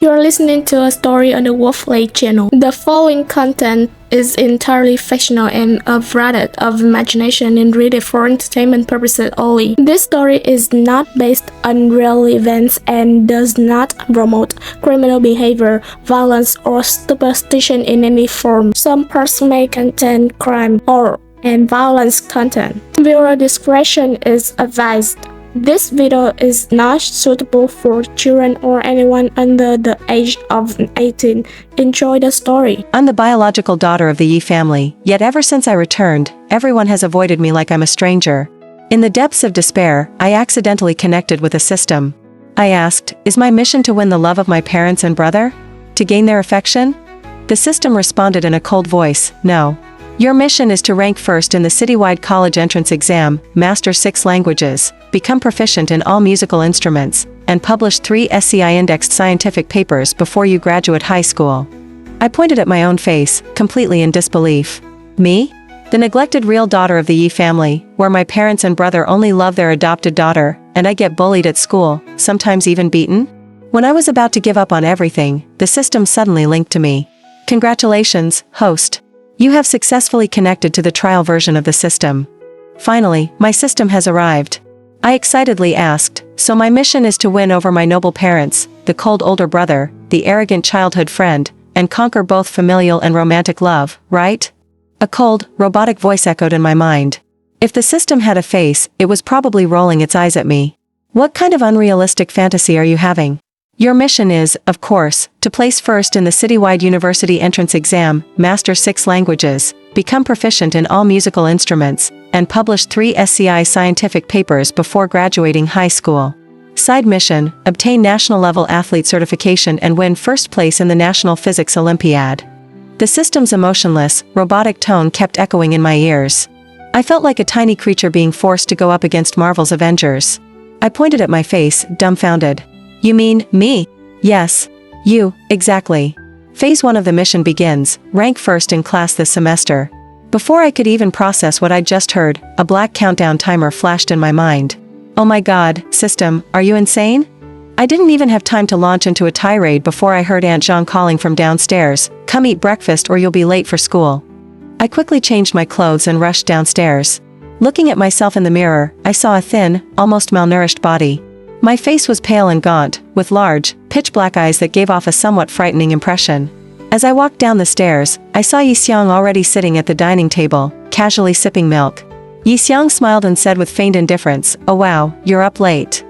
You're listening to a story on the Wolflake channel. The following content is entirely fictional and a product of imagination and read for entertainment purposes only. This story is not based on real events and does not promote criminal behavior, violence, or superstition in any form. Some parts may contain crime and violence content. Viewer discretion is advised. This video is not suitable for children or anyone under the age of 18. Enjoy the story. I'm the biological daughter of the Yi family, yet ever since I returned, everyone has avoided me like I'm a stranger. In the depths of despair, I accidentally connected with a system. I asked, is my mission to win the love of my parents and brother? To gain their affection? The system responded in a cold voice, no. Your mission is to rank first in the citywide college entrance exam, master 6 languages, become proficient in all musical instruments, and publish 3 SCI-indexed scientific papers before you graduate high school. I pointed at my own face, completely in disbelief. Me? The neglected real daughter of the Yi family, where my parents and brother only love their adopted daughter, and I get bullied at school, sometimes even beaten? When I was about to give up on everything, the system suddenly linked to me. Congratulations, host. You have successfully connected to the trial version of the system. Finally, my system has arrived. I excitedly asked, so my mission is to win over my noble parents, the cold older brother, the arrogant childhood friend, and conquer both familial and romantic love, right? A cold, robotic voice echoed in my mind. If the system had a face, it was probably rolling its eyes at me. What kind of unrealistic fantasy are you having? Your mission is, of course, to place first in the citywide university entrance exam, master 6 languages, become proficient in all musical instruments, and publish 3 SCI scientific papers before graduating high school. Side mission, obtain national-level athlete certification and win first place in the National Physics Olympiad. The system's emotionless, robotic tone kept echoing in my ears. I felt like a tiny creature being forced to go up against Marvel's Avengers. I pointed at my face, dumbfounded. You mean, me? Yes. You, exactly. Phase 1 of the mission begins, rank first in class this semester. Before I could even process what I'd just heard, a black countdown timer flashed in my mind. Oh my god, system, are you insane? I didn't even have time to launch into a tirade before I heard Aunt Jean calling from downstairs, come eat breakfast or you'll be late for school. I quickly changed my clothes and rushed downstairs. Looking at myself in the mirror, I saw a thin, almost malnourished body. My face was pale and gaunt, with large, pitch-black eyes that gave off a somewhat frightening impression. As I walked down the stairs, I saw Yi Xiang already sitting at the dining table, casually sipping milk. Yi Xiang smiled and said with feigned indifference, oh wow, you're up late.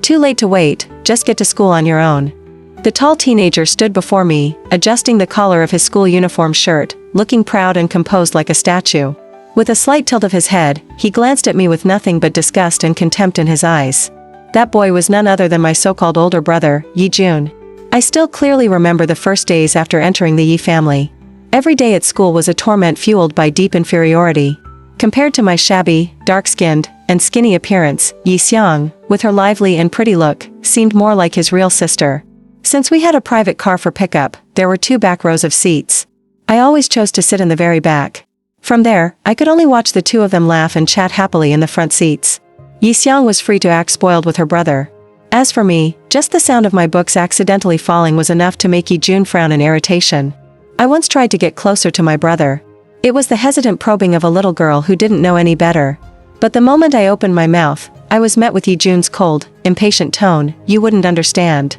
Too late to wait, just get to school on your own. The tall teenager stood before me, adjusting the collar of his school uniform shirt, looking proud and composed like a statue. With a slight tilt of his head, he glanced at me with nothing but disgust and contempt in his eyes. That boy was none other than my so-called older brother, Yi Jun. I still clearly remember the first days after entering the Yi family. Every day at school was a torment fueled by deep inferiority. Compared to my shabby, dark-skinned, and skinny appearance, Yi Xiang, with her lively and pretty look, seemed more like his real sister. Since we had a private car for pickup, there were 2 back rows of seats. I always chose to sit in the very back. From there, I could only watch the 2 of them laugh and chat happily in the front seats. Yi Xiang was free to act spoiled with her brother. As for me, just the sound of my books accidentally falling was enough to make Yi Jun frown in irritation. I once tried to get closer to my brother. It was the hesitant probing of a little girl who didn't know any better. But the moment I opened my mouth, I was met with Yi Jun's cold, impatient tone, you wouldn't understand.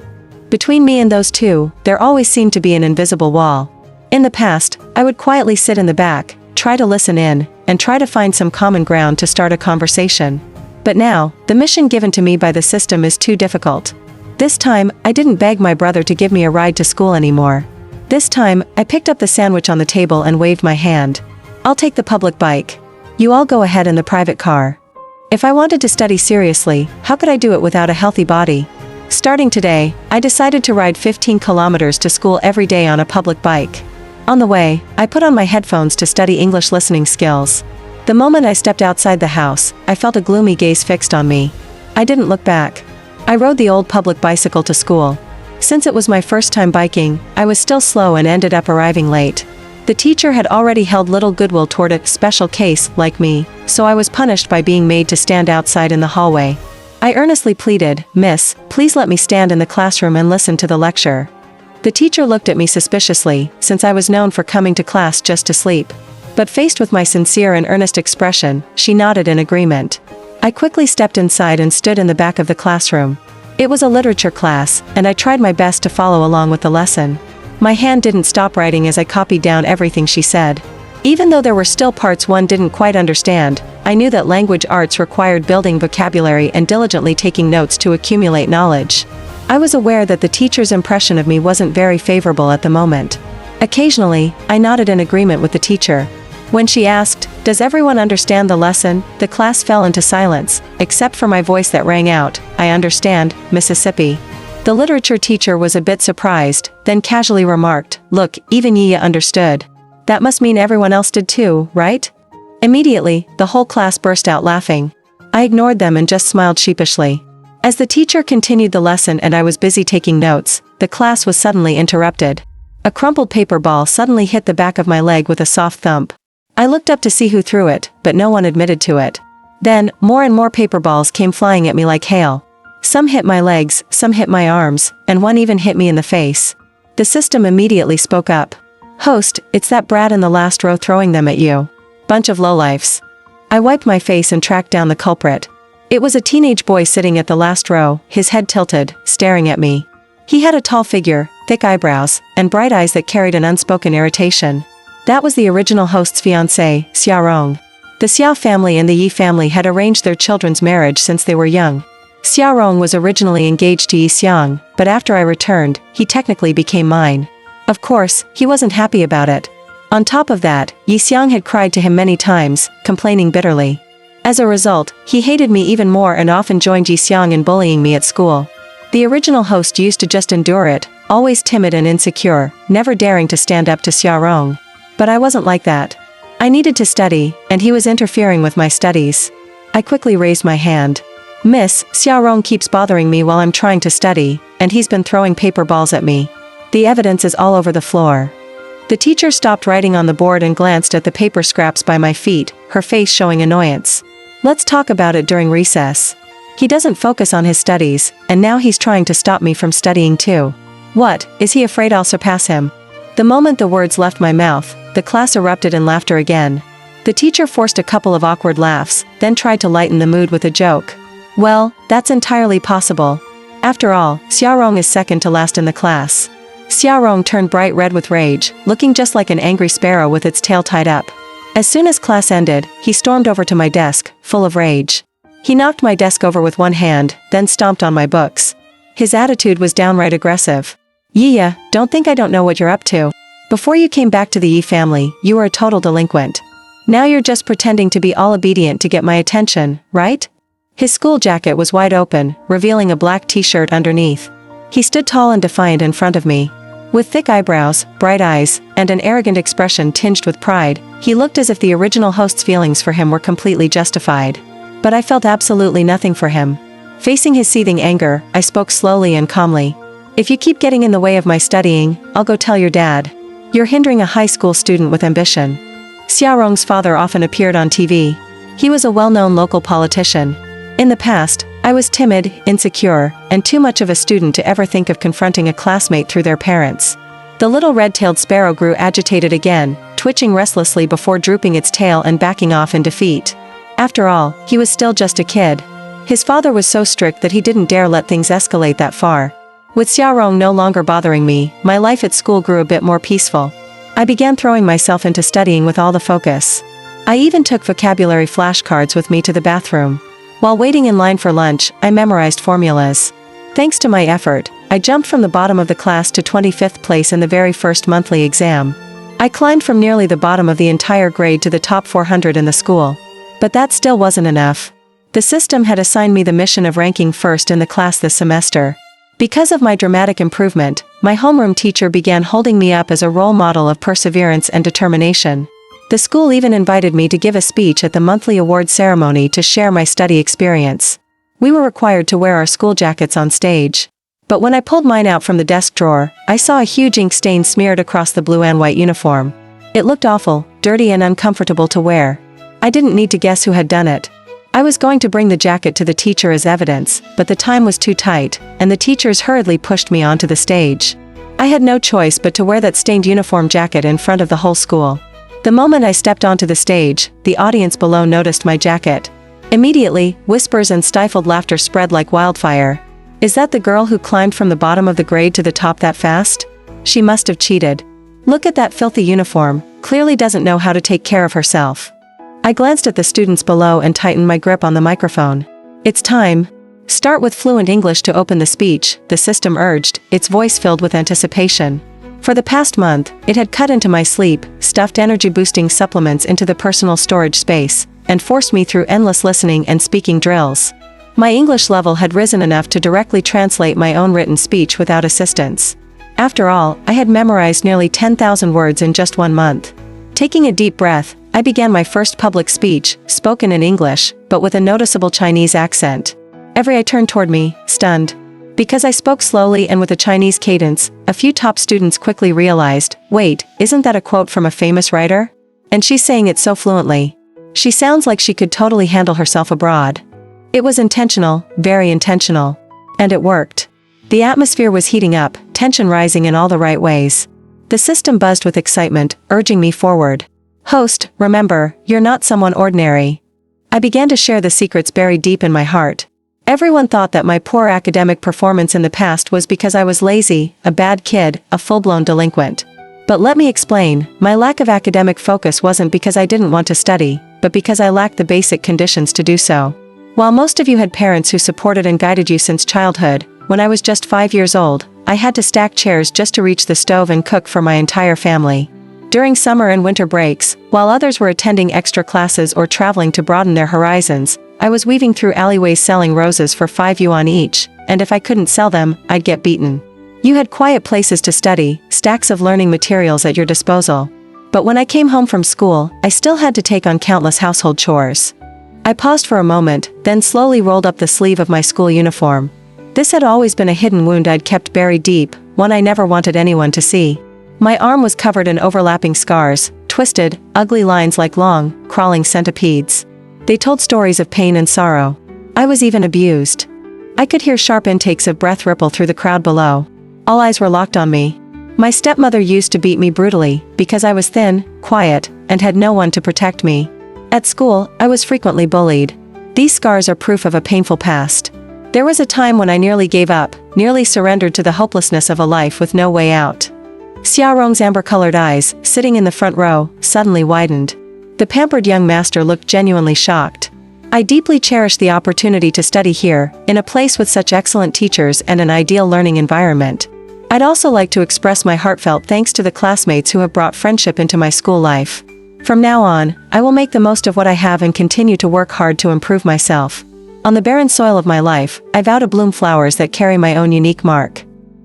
Between me and those 2, there always seemed to be an invisible wall. In the past, I would quietly sit in the back, try to listen in, and try to find some common ground to start a conversation. But now, the mission given to me by the system is too difficult. This time, I didn't beg my brother to give me a ride to school anymore. This time, I picked up the sandwich on the table and waved my hand. I'll take the public bike. You all go ahead in the private car. If I wanted to study seriously, how could I do it without a healthy body? Starting today, I decided to ride 15 kilometers to school every day on a public bike. On the way, I put on my headphones to study English listening skills. The moment I stepped outside the house, I felt a gloomy gaze fixed on me. I didn't look back. I rode the old public bicycle to school. Since it was my first time biking, I was still slow and ended up arriving late. The teacher had already held little goodwill toward a special case like me, so I was punished by being made to stand outside in the hallway. I earnestly pleaded, Miss, please let me stand in the classroom and listen to the lecture. The teacher looked at me suspiciously, since I was known for coming to class just to sleep. But faced with my sincere and earnest expression, she nodded in agreement. I quickly stepped inside and stood in the back of the classroom. It was a literature class, and I tried my best to follow along with the lesson. My hand didn't stop writing as I copied down everything she said. Even though there were still parts one didn't quite understand, I knew that language arts required building vocabulary and diligently taking notes to accumulate knowledge. I was aware that the teacher's impression of me wasn't very favorable at the moment. Occasionally, I nodded in agreement with the teacher. When she asked, "Does everyone understand the lesson?" the class fell into silence, except for my voice that rang out, "I understand, Mississippi." The literature teacher was a bit surprised, then casually remarked, "Look, even Yia understood. That must mean everyone else did too, right?" Immediately, the whole class burst out laughing. I ignored them and just smiled sheepishly. As the teacher continued the lesson and I was busy taking notes, the class was suddenly interrupted. A crumpled paper ball suddenly hit the back of my leg with a soft thump. I looked up to see who threw it, but no one admitted to it. Then, more and more paper balls came flying at me like hail. Some hit my legs, some hit my arms, and one even hit me in the face. The system immediately spoke up. "Host, it's that brat in the last row throwing them at you. Bunch of lowlifes." I wiped my face and tracked down the culprit. It was a teenage boy sitting at the last row, his head tilted, staring at me. He had a tall figure, thick eyebrows, and bright eyes that carried an unspoken irritation. That was the original host's fiancée, Xiaorong. The Xiao family and the Yi family had arranged their children's marriage since they were young. Xiaorong was originally engaged to Yi Xiang, but after I returned, he technically became mine. Of course, he wasn't happy about it. On top of that, Yi Xiang had cried to him many times, complaining bitterly. As a result, he hated me even more and often joined Yi Xiang in bullying me at school. The original host used to just endure it, always timid and insecure, never daring to stand up to Xiaorong. But I wasn't like that. I needed to study, and he was interfering with my studies. I quickly raised my hand. "Miss, Xiaorong keeps bothering me while I'm trying to study, and he's been throwing paper balls at me. The evidence is all over the floor." The teacher stopped writing on the board and glanced at the paper scraps by my feet, her face showing annoyance. "Let's talk about it during recess. He doesn't focus on his studies, and now he's trying to stop me from studying too. What, is he afraid I'll surpass him?" The moment the words left my mouth, the class erupted in laughter again. The teacher forced a couple of awkward laughs, then tried to lighten the mood with a joke. "Well, that's entirely possible. After all, Xiaorong is second to last in the class." Xiaorong turned bright red with rage, looking just like an angry sparrow with its tail tied up. As soon as class ended, he stormed over to my desk, full of rage. He knocked my desk over with one hand, then stomped on my books. His attitude was downright aggressive. "Yiya, don't think I don't know what you're up to. Before you came back to the Yi family, you were a total delinquent. Now you're just pretending to be all obedient to get my attention, right?" His school jacket was wide open, revealing a black t-shirt underneath. He stood tall and defiant in front of me. With thick eyebrows, bright eyes, and an arrogant expression tinged with pride, he looked as if the original host's feelings for him were completely justified. But I felt absolutely nothing for him. Facing his seething anger, I spoke slowly and calmly. "If you keep getting in the way of my studying, I'll go tell your dad. You're hindering a high school student with ambition." Xiaorong's father often appeared on TV. He was a well-known local politician. In the past, I was timid, insecure, and too much of a student to ever think of confronting a classmate through their parents. The little red-tailed sparrow grew agitated again, twitching restlessly before drooping its tail and backing off in defeat. After all, he was still just a kid. His father was so strict that he didn't dare let things escalate that far. With Xiaorong no longer bothering me, my life at school grew a bit more peaceful. I began throwing myself into studying with all the focus. I even took vocabulary flashcards with me to the bathroom. While waiting in line for lunch, I memorized formulas. Thanks to my effort, I jumped from the bottom of the class to 25th place in the very first monthly exam. I climbed from nearly the bottom of the entire grade to the top 400 in the school. But that still wasn't enough. The system had assigned me the mission of ranking first in the class this semester. Because of my dramatic improvement, my homeroom teacher began holding me up as a role model of perseverance and determination. The school even invited me to give a speech at the monthly award ceremony to share my study experience. We were required to wear our school jackets on stage. But when I pulled mine out from the desk drawer, I saw a huge ink stain smeared across the blue and white uniform. It looked awful, dirty and uncomfortable to wear. I didn't need to guess who had done it. I was going to bring the jacket to the teacher as evidence, but the time was too tight, and the teachers hurriedly pushed me onto the stage. I had no choice but to wear that stained uniform jacket in front of the whole school. The moment I stepped onto the stage, the audience below noticed my jacket. Immediately, whispers and stifled laughter spread like wildfire. Is that the girl who climbed from the bottom of the grade to the top that fast? She must have cheated. Look at that filthy uniform, clearly doesn't know how to take care of herself. I glanced at the students below and tightened my grip on the microphone. It's time. Start with fluent English to open the speech, the system urged, its voice filled with anticipation. For the past month, it had cut into my sleep, stuffed energy-boosting supplements into the personal storage space, and forced me through endless listening and speaking drills. My English level had risen enough to directly translate my own written speech without assistance. After all, I had memorized nearly 10,000 words in just 1 month. Taking a deep breath, I began my first public speech, spoken in English, but with a noticeable Chinese accent. Every eye turned toward me, stunned. Because I spoke slowly and with a Chinese cadence, a few top students quickly realized, wait, isn't that a quote from a famous writer? And she's saying it so fluently. She sounds like she could totally handle herself abroad. It was intentional, very intentional. And it worked. The atmosphere was heating up, tension rising in all the right ways. The system buzzed with excitement, urging me forward. Host, remember, you're not someone ordinary. I began to share the secrets buried deep in my heart. Everyone thought that my poor academic performance in the past was because I was lazy, a bad kid, a full-blown delinquent. But let me explain, my lack of academic focus wasn't because I didn't want to study, but because I lacked the basic conditions to do so. While most of you had parents who supported and guided you since childhood, when I was just 5 years old, I had to stack chairs just to reach the stove and cook for my entire family. During summer and winter breaks, while others were attending extra classes or traveling to broaden their horizons, I was weaving through alleyways selling roses for 5 yuan each, and if I couldn't sell them, I'd get beaten. You had quiet places to study, stacks of learning materials at your disposal. But when I came home from school, I still had to take on countless household chores. I paused for a moment, then slowly rolled up the sleeve of my school uniform. This had always been a hidden wound I'd kept buried deep, one I never wanted anyone to see. My arm was covered in overlapping scars, twisted, ugly lines like long, crawling centipedes. They told stories of pain and sorrow. I was even abused. I could hear sharp intakes of breath ripple through the crowd below. All eyes were locked on me. My stepmother used to beat me brutally, because I was thin, quiet, and had no one to protect me. At school, I was frequently bullied. These scars are proof of a painful past. There was a time when I nearly gave up, nearly surrendered to the hopelessness of a life with no way out. Xiaorong's amber-colored eyes, sitting in the front row, suddenly widened. The pampered young master looked genuinely shocked. I deeply cherished the opportunity to study here, in a place with such excellent teachers and an ideal learning environment. I'd also like to express my heartfelt thanks to the classmates who have brought friendship into my school life. From now on, I will make the most of what I have and continue to work hard to improve myself. On the barren soil of my life, I vow to bloom flowers that carry my own unique mark.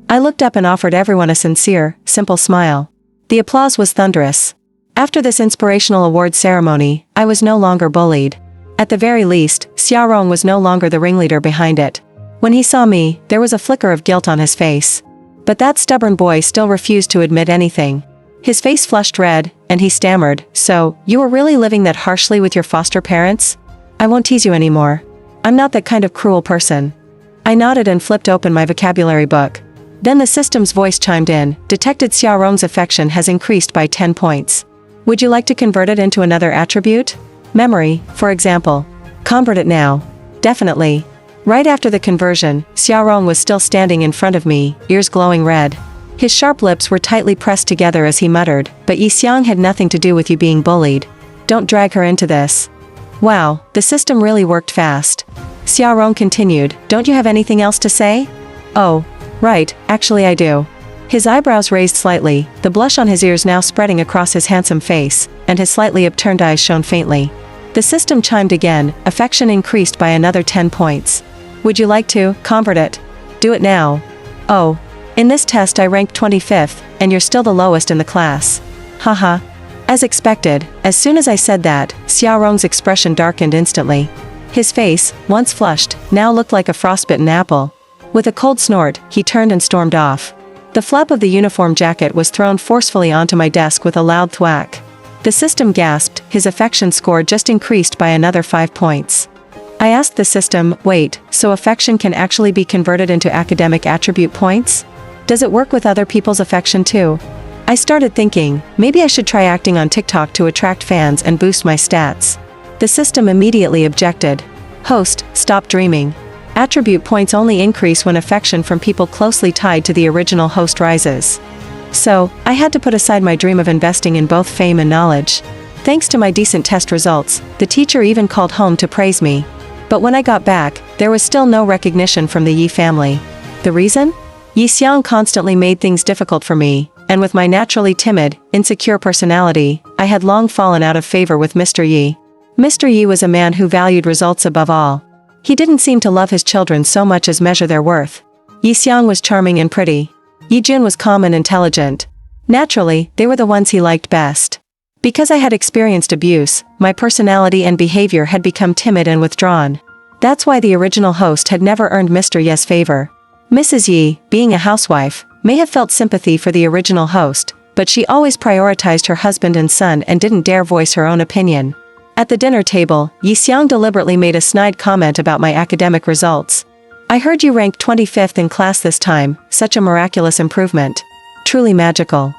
I looked up and offered everyone a sincere, simple smile. The applause was thunderous. After this inspirational award ceremony, I was no longer bullied. At the very least, Xiaorong was no longer the ringleader behind it. When he saw me, there was a flicker of guilt on his face. But that stubborn boy still refused to admit anything. His face flushed red, and he stammered, "So, you were really living that harshly with your foster parents? I won't tease you anymore. I'm not that kind of cruel person." I nodded and flipped open my vocabulary book. Then the system's voice chimed in, "Detected Xiaorong's affection has increased by 10 points. Would you like to convert it into another attribute? Memory, for example. Convert it now." "Definitely." Right after the conversion, Xiaorong was still standing in front of me, ears glowing red. His sharp lips were tightly pressed together as he muttered, "But Yixiang had nothing to do with you being bullied. Don't drag her into this." Wow, the system really worked fast. Xiaorong continued, "Don't you have anything else to say?" "Oh, right, actually I do." His eyebrows raised slightly, the blush on his ears now spreading across his handsome face, and his slightly upturned eyes shone faintly. The system chimed again, affection increased by another 10 points. "Would you like to convert it? Do it now." "Oh. In this test I ranked 25th, and you're still the lowest in the class." Haha. As expected, as soon as I said that, Xiaorong's expression darkened instantly. His face, once flushed, now looked like a frostbitten apple. With a cold snort, he turned and stormed off. The flap of the uniform jacket was thrown forcefully onto my desk with a loud thwack. The system gasped, his affection score just increased by another 5 points. I asked the system, "Wait, so affection can actually be converted into academic attribute points?" Does it work with other people's affection too? I started thinking, maybe I should try acting on TikTok to attract fans and boost my stats. The system immediately objected. Host, stop dreaming. Attribute points only increase when affection from people closely tied to the original host rises. So, I had to put aside my dream of investing in both fame and knowledge. Thanks to my decent test results, the teacher even called home to praise me. But when I got back, there was still no recognition from the Yi family. The reason? Yi Xiang constantly made things difficult for me, and with my naturally timid, insecure personality, I had long fallen out of favor with Mr. Yi. Mr. Yi was a man who valued results above all. He didn't seem to love his children so much as measure their worth. Yi Xiang was charming and pretty. Yi Jun was calm and intelligent. Naturally, they were the ones he liked best. Because I had experienced abuse, my personality and behavior had become timid and withdrawn. That's why the original host had never earned Mr. Ye's favor. Mrs. Yi, being a housewife, may have felt sympathy for the original host, but she always prioritized her husband and son and didn't dare voice her own opinion. At the dinner table, Yi Xiang deliberately made a snide comment about my academic results. I heard you ranked 25th in class this time, such a miraculous improvement. Truly magical.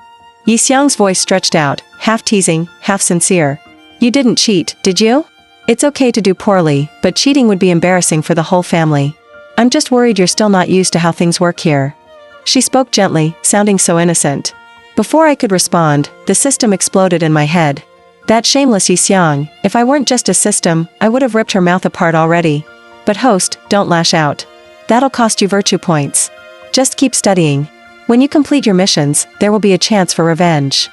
Yi Xiang's voice stretched out, half teasing, half sincere. You didn't cheat, did you? It's okay to do poorly, but cheating would be embarrassing for the whole family. I'm just worried you're still not used to how things work here. She spoke gently, sounding so innocent. Before I could respond, the system exploded in my head. That shameless Yi Xiang, if I weren't just a system, I would have ripped her mouth apart already. But host, don't lash out. That'll cost you virtue points. Just keep studying. When you complete your missions, there will be a chance for revenge.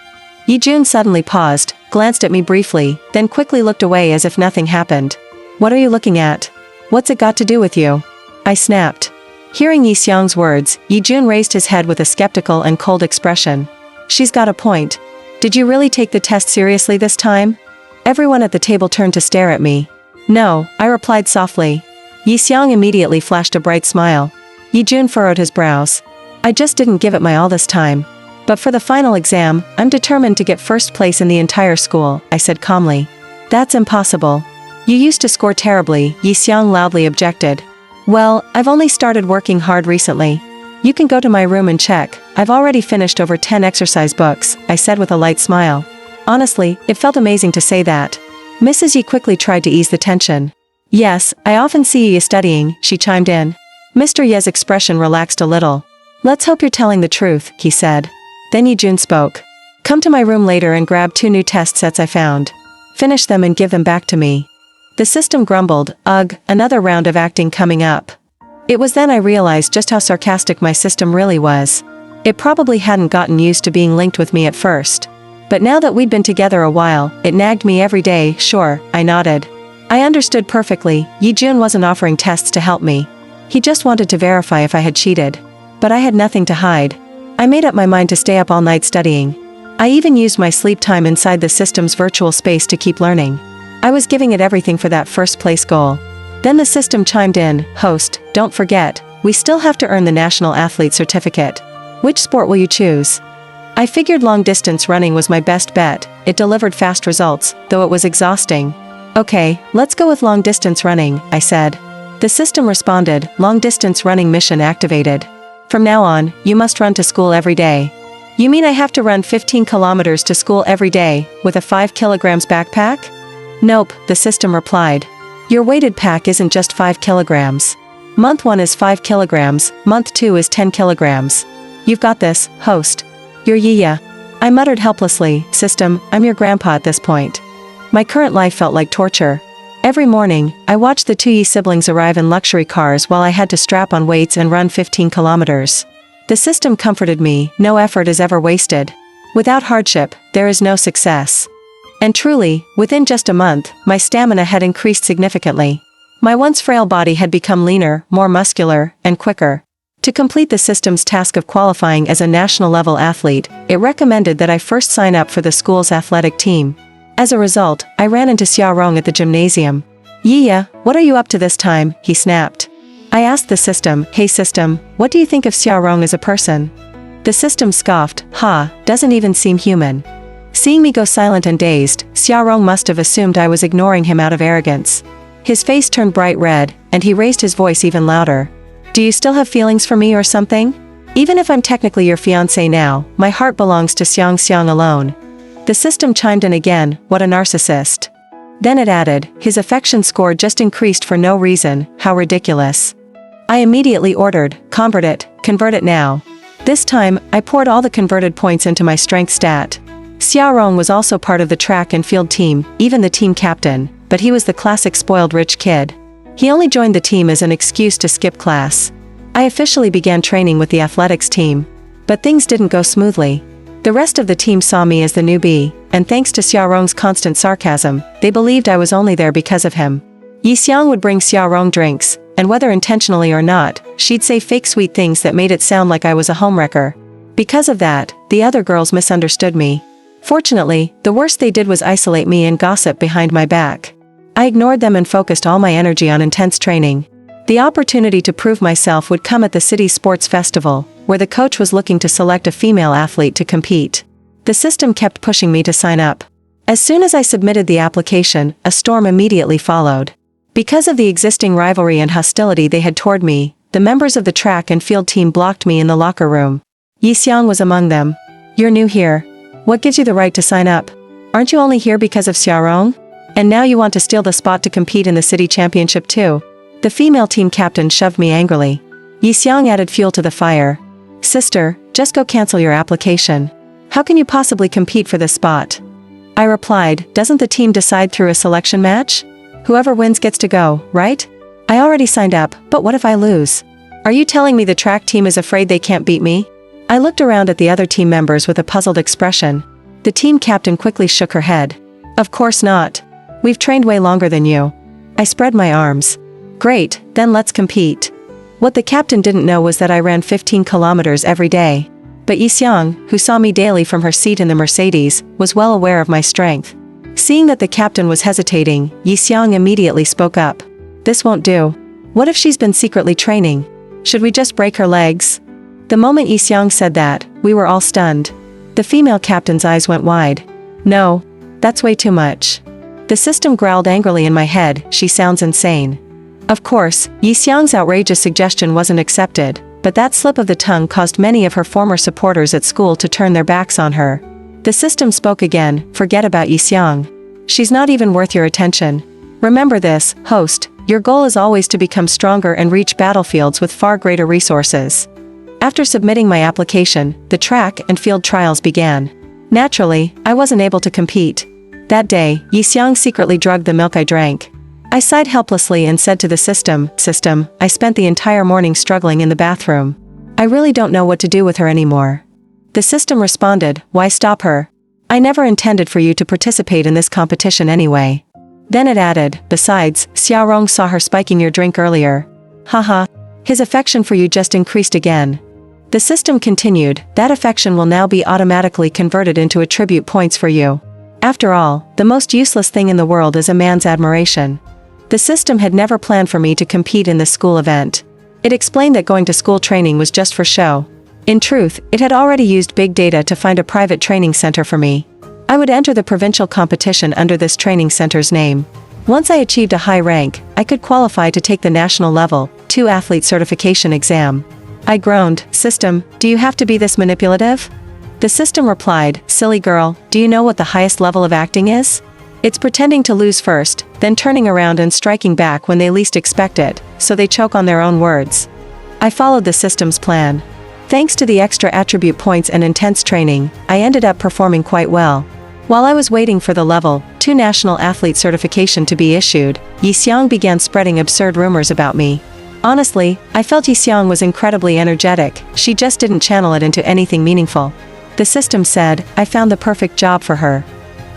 Yi Jun suddenly paused, glanced at me briefly, then quickly looked away as if nothing happened. What are you looking at? What's it got to do with you? I snapped. Hearing Yi Xiang's words, Yi Jun raised his head with a skeptical and cold expression. She's got a point. Did you really take the test seriously this time? Everyone at the table turned to stare at me. No, I replied softly. Yi Xiang immediately flashed a bright smile. Yi Jun furrowed his brows. I just didn't give it my all this time. But for the final exam, I'm determined to get first place in the entire school, I said calmly. That's impossible. You used to score terribly, Yi Xiang loudly objected. Well, I've only started working hard recently. You can go to my room and check. I've already finished over 10 exercise books, I said with a light smile. Honestly, it felt amazing to say that. Mrs. Yi quickly tried to ease the tension. Yes, I often see you studying, she chimed in. Mr. Ye's expression relaxed a little. Let's hope you're telling the truth, he said. Then Yi Jun spoke. Come to my room later and grab 2 new test sets I found. Finish them and give them back to me. The system grumbled, ugh, another round of acting coming up. It was then I realized just how sarcastic my system really was. It probably hadn't gotten used to being linked with me at first. But now that we'd been together a while, it nagged me every day. Sure, I nodded. I understood perfectly, Yi Jun wasn't offering tests to help me. He just wanted to verify if I had cheated. But I had nothing to hide. I made up my mind to stay up all night studying. I even used my sleep time inside the system's virtual space to keep learning. I was giving it everything for that first place goal. Then the system chimed in, host, don't forget, we still have to earn the National Athlete Certificate. Which sport will you choose? I figured long distance running was my best bet. It delivered fast results, though it was exhausting. Okay, let's go with long distance running, I said. The system responded, long distance running mission activated. From now on, you must run to school every day. You mean I have to run 15 kilometers to school every day, with a 5 kilograms backpack? Nope, the system replied. Your weighted pack isn't just 5 kilograms. Month 1 is 5 kilograms, month 2 is 10 kilograms. You've got this, host. You're Yiya. I muttered helplessly, system, I'm your grandpa at this point. My current life felt like torture. Every morning, I watched the 2 Yi siblings arrive in luxury cars while I had to strap on weights and run 15 kilometers. The system comforted me, no effort is ever wasted. Without hardship, there is no success. And truly, within just a month, my stamina had increased significantly. My once frail body had become leaner, more muscular, and quicker. To complete the system's task of qualifying as a national-level athlete, it recommended that I first sign up for the school's athletic team. As a result, I ran into Xiaorong at the gymnasium. Yiya, what are you up to this time? He snapped. I asked the system, hey system, what do you think of Xiaorong as a person? The system scoffed, doesn't even seem human. Seeing me go silent and dazed, Xiaorong must have assumed I was ignoring him out of arrogance. His face turned bright red, and he raised his voice even louder. Do you still have feelings for me or something? Even if I'm technically your fiancé now, my heart belongs to Xiang Xiang alone. The system chimed in again, what a narcissist. Then it added, his affection score just increased for no reason, how ridiculous. I immediately ordered, convert it now. This time, I poured all the converted points into my strength stat. Xiaorong was also part of the track and field team, even the team captain, but he was the classic spoiled rich kid. He only joined the team as an excuse to skip class. I officially began training with the athletics team. But things didn't go smoothly. The rest of the team saw me as the newbie, and thanks to Xiaorong's constant sarcasm, they believed I was only there because of him. Yi Xiang would bring Xiaorong drinks, and whether intentionally or not, she'd say fake sweet things that made it sound like I was a homewrecker. Because of that, the other girls misunderstood me. Fortunately, the worst they did was isolate me and gossip behind my back. I ignored them and focused all my energy on intense training. The opportunity to prove myself would come at the city's sports festival, where the coach was looking to select a female athlete to compete. The system kept pushing me to sign up. As soon as I submitted the application, a storm immediately followed. Because of the existing rivalry and hostility they had toward me, the members of the track and field team blocked me in the locker room. Yi Xiang was among them. You're new here. What gives you the right to sign up? Aren't you only here because of Xiaorong? And now you want to steal the spot to compete in the city championship too? The female team captain shoved me angrily. Yi Xiang added fuel to the fire. Sister, just go cancel your application. How can you possibly compete for this spot? I replied, doesn't the team decide through a selection match? Whoever wins gets to go, right? I already signed up, but what if I lose? Are you telling me the track team is afraid they can't beat me? I looked around at the other team members with a puzzled expression. The team captain quickly shook her head. Of course not. We've trained way longer than you. I spread my arms. Great, then let's compete. What the captain didn't know was that I ran 15 kilometers every day. But Yi Xiang, who saw me daily from her seat in the Mercedes, was well aware of my strength. Seeing that the captain was hesitating, Yi Xiang immediately spoke up. This won't do. What if she's been secretly training? Should we just break her legs? The moment Yi Xiang said that, we were all stunned. The female captain's eyes went wide. No. That's way too much. The system growled angrily in my head, she sounds insane. Of course, Yi Xiang's outrageous suggestion wasn't accepted, but that slip of the tongue caused many of her former supporters at school to turn their backs on her. The system spoke again, forget about Yi Xiang. She's not even worth your attention. Remember this, host, your goal is always to become stronger and reach battlefields with far greater resources. After submitting my application, the track and field trials began. Naturally, I wasn't able to compete. That day, Yi Xiang secretly drugged the milk I drank. I sighed helplessly and said to the system, I spent the entire morning struggling in the bathroom. I really don't know what to do with her anymore. The system responded, why stop her? I never intended for you to participate in this competition anyway. Then it added, besides, Xiaorong saw her spiking your drink earlier. Haha. His affection for you just increased again. The system continued, that affection will now be automatically converted into attribute points for you. After all, the most useless thing in the world is a man's admiration. The system had never planned for me to compete in this school event. It explained that going to school training was just for show. In truth, it had already used big data to find a private training center for me. I would enter the provincial competition under this training center's name. Once I achieved a high rank, I could qualify to take the national level 2 athlete certification exam. I groaned, system, do you have to be this manipulative? The system replied, silly girl, do you know what the highest level of acting is? It's pretending to lose first, then turning around and striking back when they least expect it, so they choke on their own words. I followed the system's plan. Thanks to the extra attribute points and intense training, I ended up performing quite well. While I was waiting for the level 2 national athlete certification to be issued, Yi Xiang began spreading absurd rumors about me. Honestly, I felt Yi Xiang was incredibly energetic, she just didn't channel it into anything meaningful. The system said, I found the perfect job for her.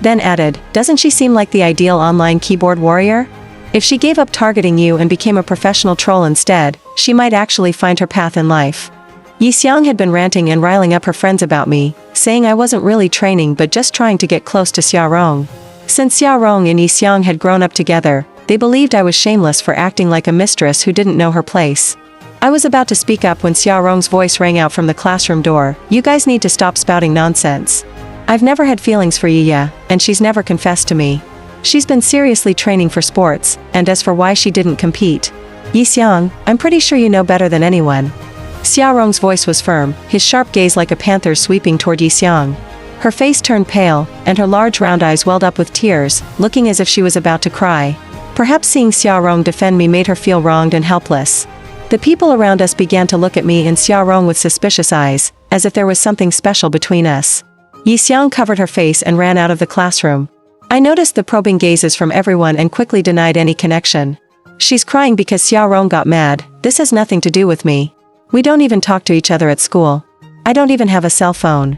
Then added, doesn't she seem like the ideal online keyboard warrior? If she gave up targeting you and became a professional troll instead, she might actually find her path in life. Yi Xiang had been ranting and riling up her friends about me, saying I wasn't really training but just trying to get close to Xiaorong. Since Xiaorong and Yi Xiang had grown up together, they believed I was shameless for acting like a mistress who didn't know her place. I was about to speak up when Xiaorong's voice rang out from the classroom door, you guys need to stop spouting nonsense. I've never had feelings for Yiya, and she's never confessed to me. She's been seriously training for sports, and as for why she didn't compete, Yi Xiang, I'm pretty sure you know better than anyone. Xiaorong's voice was firm, his sharp gaze like a panther's sweeping toward Yi Xiang. Her face turned pale, and her large round eyes welled up with tears, looking as if she was about to cry. Perhaps seeing Xiaorong defend me made her feel wronged and helpless. The people around us began to look at me and Xiaorong with suspicious eyes, as if there was something special between us. Yi Xiang covered her face and ran out of the classroom. I noticed the probing gazes from everyone and quickly denied any connection. She's crying because Xiaorong got mad. This has nothing to do with me. We don't even talk to each other at school. I don't even have a cell phone.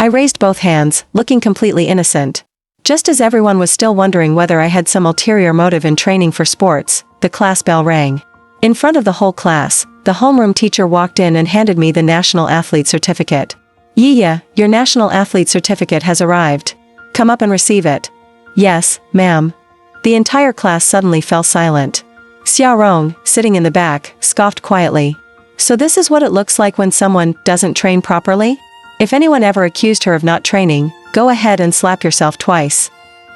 I raised both hands, looking completely innocent. Just as everyone was still wondering whether I had some ulterior motive in training for sports, the class bell rang. In front of the whole class, the homeroom teacher walked in and handed me the National Athlete Certificate. Yiya, your National Athlete Certificate has arrived. Come up and receive it. Yes, ma'am. The entire class suddenly fell silent. Xiaorong, sitting in the back, scoffed quietly. So this is what it looks like when someone doesn't train properly? If anyone ever accused her of not training, go ahead and slap yourself twice.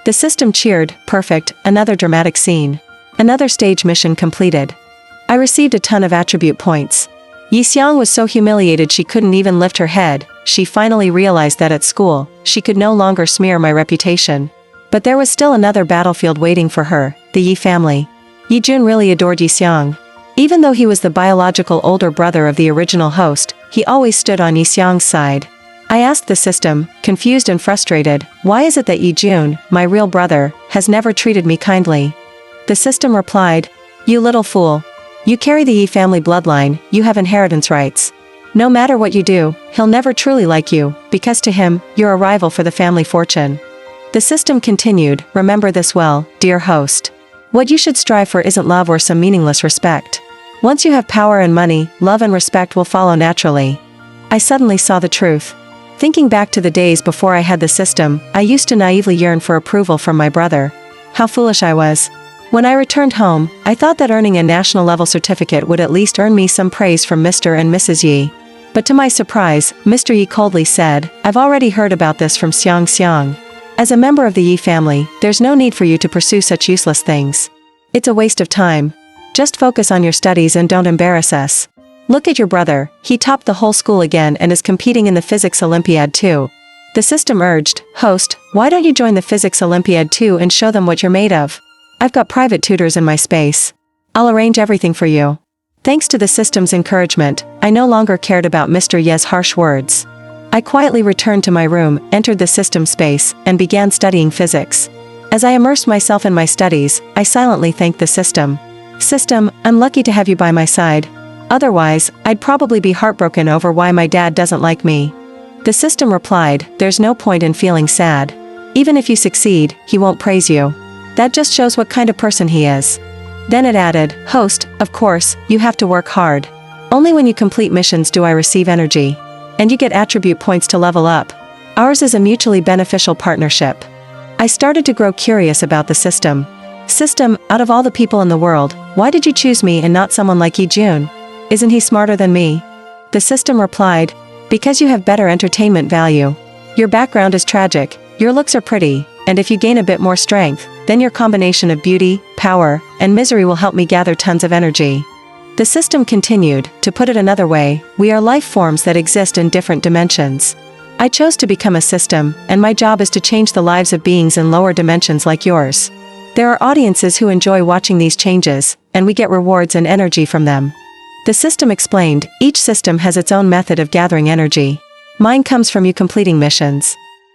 The system cheered, perfect, another dramatic scene. Another stage mission completed. I received a ton of attribute points. Yi Xiang was so humiliated she couldn't even lift her head. She finally realized that at school, she could no longer smear my reputation. But there was still another battlefield waiting for her, the Yi family. Yi Jun really adored Yi Xiang. Even though he was the biological older brother of the original host, he always stood on Yi Xiang's side. I asked the system, confused and frustrated, why is it that Yi Jun, my real brother, has never treated me kindly? The system replied, you little fool. You carry the Yi family bloodline, you have inheritance rights. No matter what you do, he'll never truly like you, because to him, you're a rival for the family fortune. The system continued, remember this well, dear host. What you should strive for isn't love or some meaningless respect. Once you have power and money, love and respect will follow naturally. I suddenly saw the truth. Thinking back to the days before I had the system, I used to naively yearn for approval from my brother. How foolish I was. When I returned home, I thought that earning a national level certificate would at least earn me some praise from Mr. and Mrs. Yi. But to my surprise, Mr. Yi coldly said, I've already heard about this from Xiang. As a member of the Yi family, there's no need for you to pursue such useless things. It's a waste of time. Just focus on your studies and don't embarrass us. Look at your brother, he topped the whole school again and is competing in the physics Olympiad too. The system urged, host, why don't you join the physics Olympiad too and show them what you're made of? I've got private tutors in my space. I'll arrange everything for you. Thanks to the system's encouragement, I no longer cared about Mr. Ye's harsh words. I quietly returned to my room, entered the system space, and began studying physics. As I immersed myself in my studies, I silently thanked the system. System, I'm lucky to have you by my side. Otherwise, I'd probably be heartbroken over why my dad doesn't like me. The system replied, there's no point in feeling sad. Even if you succeed, he won't praise you. That just shows what kind of person he is. Then it added, host, of course, you have to work hard. Only when you complete missions do I receive energy. And you get attribute points to level up. Ours is a mutually beneficial partnership. I started to grow curious about the system. System, out of all the people in the world, why did you choose me and not someone like Yi Jun? Isn't he smarter than me? The system replied, because you have better entertainment value. Your background is tragic, your looks are pretty, and if you gain a bit more strength, then your combination of beauty, power, and misery will help me gather tons of energy. The system continued, to put it another way, we are life forms that exist in different dimensions. I chose to become a system, and my job is to change the lives of beings in lower dimensions like yours. There are audiences who enjoy watching these changes, and we get rewards and energy from them. The system explained, each system has its own method of gathering energy. Mine comes from you completing missions.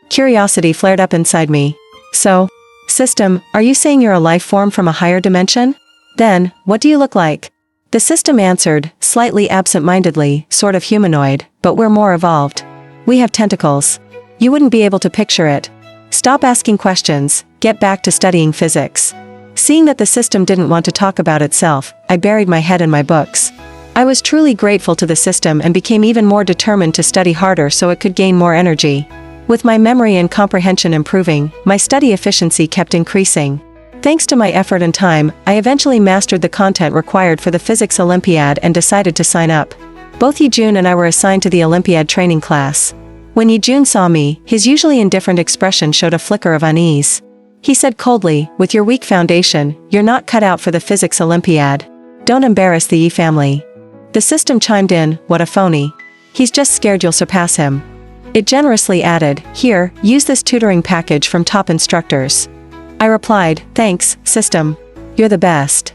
Curiosity flared up inside me. So, system, are you saying you're a life form from a higher dimension? Then, what do you look like? The system answered, slightly absent-mindedly, sort of humanoid, but we're more evolved. We have tentacles. You wouldn't be able to picture it. Stop asking questions, get back to studying physics. Seeing that the system didn't want to talk about itself, I buried my head in my books. I was truly grateful to the system and became even more determined to study harder so it could gain more energy. With my memory and comprehension improving, my study efficiency kept increasing. Thanks to my effort and time, I eventually mastered the content required for the Physics Olympiad and decided to sign up. Both Yi Jun and I were assigned to the Olympiad training class. When Yi Jun saw me, his usually indifferent expression showed a flicker of unease. He said coldly, with your weak foundation, you're not cut out for the Physics Olympiad. Don't embarrass the Yi family. The system chimed in, what a phony. He's just scared you'll surpass him. It generously added, here, use this tutoring package from top instructors. I replied, thanks, system. You're the best.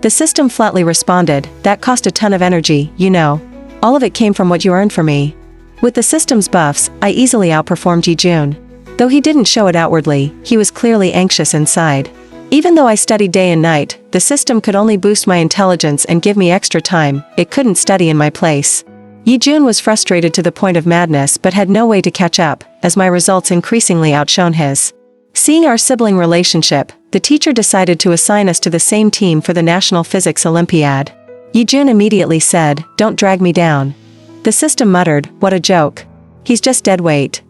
The system flatly responded, that cost a ton of energy, you know. All of it came from what you earned for me. With the system's buffs, I easily outperformed Yi-jun. Though he didn't show it outwardly, he was clearly anxious inside. Even though I studied day and night, the system could only boost my intelligence and give me extra time, it couldn't study in my place. Yi-jun was frustrated to the point of madness but had no way to catch up, as my results increasingly outshone his. Seeing our sibling relationship, the teacher decided to assign us to the same team for the National Physics Olympiad. Yi-jun immediately said, don't drag me down. The system muttered, what a joke. He's just dead weight.